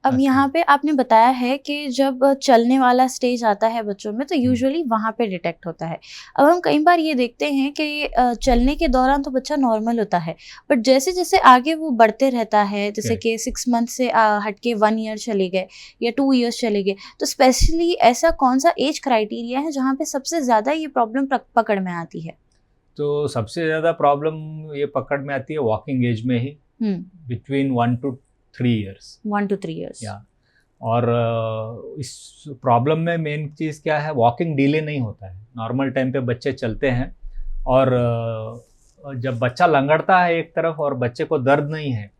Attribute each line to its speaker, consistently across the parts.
Speaker 1: अब यहाँ पे आपने बताया है कि जब चलने वाला स्टेज आता है बच्चों में तो यूजुअली वहाँ पे डिटेक्ट होता है। अब हम कई बार ये देखते हैं कि चलने के दौरान तो बच्चा नॉर्मल होता है, बट जैसे जैसे आगे वो बढ़ते रहता है, जैसे कि 6 मंथ से हट के 1 ईयर चले गए या 2 ईयर्स चले गए, तो स्पेशली ऐसा कौन सा एज क्राइटेरिया है जहाँ पे सबसे ज़्यादा ये प्रॉब्लम पकड़ में आती है?
Speaker 2: तो सबसे ज़्यादा प्रॉब्लम ये पकड़ में आती है वॉकिंग एज में ही, between 1 to 3 years.
Speaker 1: 1 to 3 years.
Speaker 2: या और इस प्रॉब्लम में मेन चीज़ क्या है, वॉकिंग डिले नहीं होता है। नॉर्मल टाइम पे बच्चे चलते हैं और जब बच्चा लंगड़ता है एक तरफ और बच्चे को दर्द नहीं है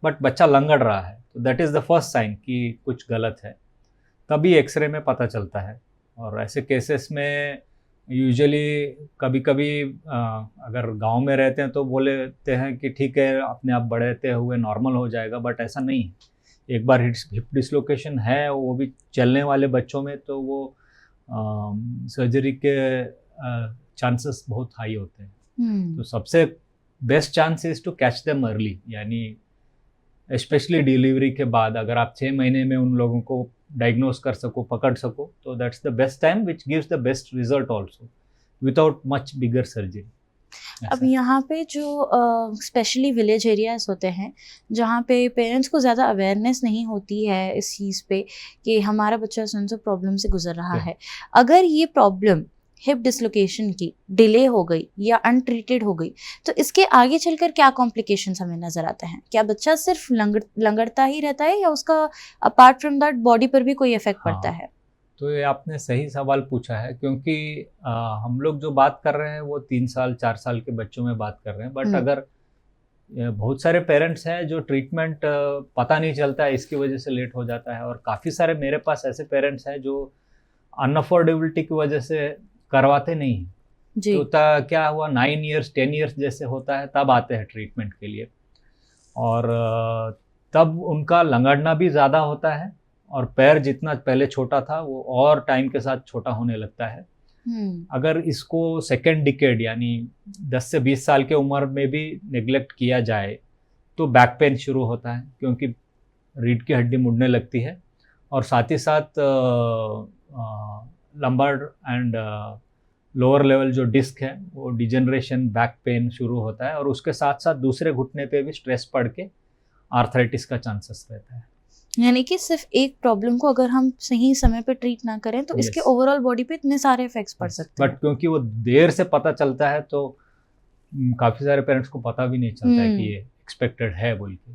Speaker 2: बट बच्चा लंगड़ रहा है, तो that is the first sign कि कुछ गलत है, तभी एक्सरे में पता चलता है। और ऐसे केसेस में यूजुअली कभी कभी अगर गांव में रहते हैं तो बोलते हैं कि ठीक है अपने आप बढ़ते हुए नॉर्मल हो जाएगा, बट ऐसा नहीं है। एक बार हिप डिसलोकेशन है, वो भी चलने वाले बच्चों में, तो वो सर्जरी के चांसेस बहुत हाई होते हैं। तो सबसे best chance is to catch them early, यानी स्पेशली डिलीवरी के बाद अगर आप 6 महीने में उन लोगों को डायग्नोस कर सको, पकड़ सको, तो that's the best time which gives the best result also without much bigger surgery.
Speaker 1: अब यहाँ पे जो स्पेशली विलेज एरियाज होते हैं जहाँ पे पेरेंट्स को ज़्यादा अवेयरनेस नहीं होती है इस चीज़ पे कि हमारा बच्चा सो प्रॉब्लम से गुजर रहा है, अगर ये प्रॉब्लम हिप डिसलोकेशन की डिले हो गई या अनट्रीटेड हो गई तो इसके आगे चलकर क्या कॉम्प्लिकेशंस हमें नज़र आते हैं? क्या बच्चा सिर्फ लंगड़ता ही रहता है या उसका अपार्ट फ्रॉम दैट बॉडी पर भी कोई इफेक्ट पड़ता है?
Speaker 2: तो ये आपने सही सवाल पूछा है, क्योंकि हम लोग जो बात कर रहे हैं वो 3 साल 4 साल के बच्चों में बात कर रहे हैं, बट अगर बहुत सारे पेरेंट्स हैं जो ट्रीटमेंट पता नहीं चलता है, इसकी वजह से लेट हो जाता है। और काफ़ी सारे मेरे पास ऐसे पेरेंट्स हैं जो अनअफोर्डेबिलिटी की वजह से करवाते नहीं हैं।
Speaker 1: जी।
Speaker 2: तो क्या हुआ, 9 ईयर्स 10 ईयर्स जैसे होता है तब आते हैं ट्रीटमेंट के लिए, और तब उनका लंगड़ना भी ज़्यादा होता है और पैर जितना पहले छोटा था वो और टाइम के साथ छोटा होने लगता है। अगर इसको सेकेंड डिकेड यानी 10 से 20 साल के उम्र में भी नेग्लेक्ट किया जाए तो बैक पेन शुरू होता है, क्योंकि रीढ़ की हड्डी मुड़ने लगती है, और साथ ही साथ लंबर एंड लोअर लेवल जो डिस्क है वो डिजेनरेशन, बैक पेन शुरू होता है, और उसके साथ साथ दूसरे घुटने पे भी स्ट्रेस पड़ के आर्थराइटिस का चांसेस रहता है।
Speaker 1: यानी कि सिर्फ एक प्रॉब्लम को अगर हम सही समय पे ट्रीट ना करें तो इसके ओवरऑल बॉडी पे इतने सारे इफेक्ट्स पड़ सकते हैं।
Speaker 2: बट क्योंकि वो देर से पता चलता है तो काफ़ी सारे पेरेंट्स को पता भी नहीं चलता है कि ये एक्सपेक्टेड है बोल के।